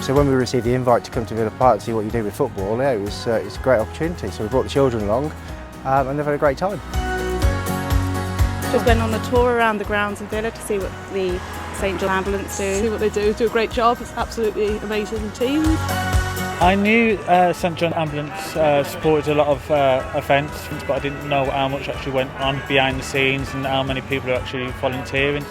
So when we received the invite to come to Villa Park to see what you do with football, yeah, it's a great opportunity. So we brought the children along and they've had a great time. Just went on a tour around the grounds of Villa to see what the St John Ambulance do. See what they do a great job. It's absolutely amazing team. I knew St John Ambulance supported a lot of events, but I didn't know how much actually went on behind the scenes and how many people are actually volunteering.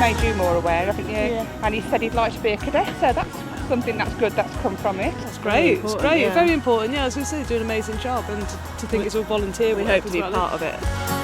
Made you more aware, haven't you? Yeah. And he said he'd like to be a cadet, so that's something that's good that's come from it. It's great, it's great, yeah. Very important. Yeah, I was going to say, doing an amazing job, and to think it's all volunteer. We hope to be part of it.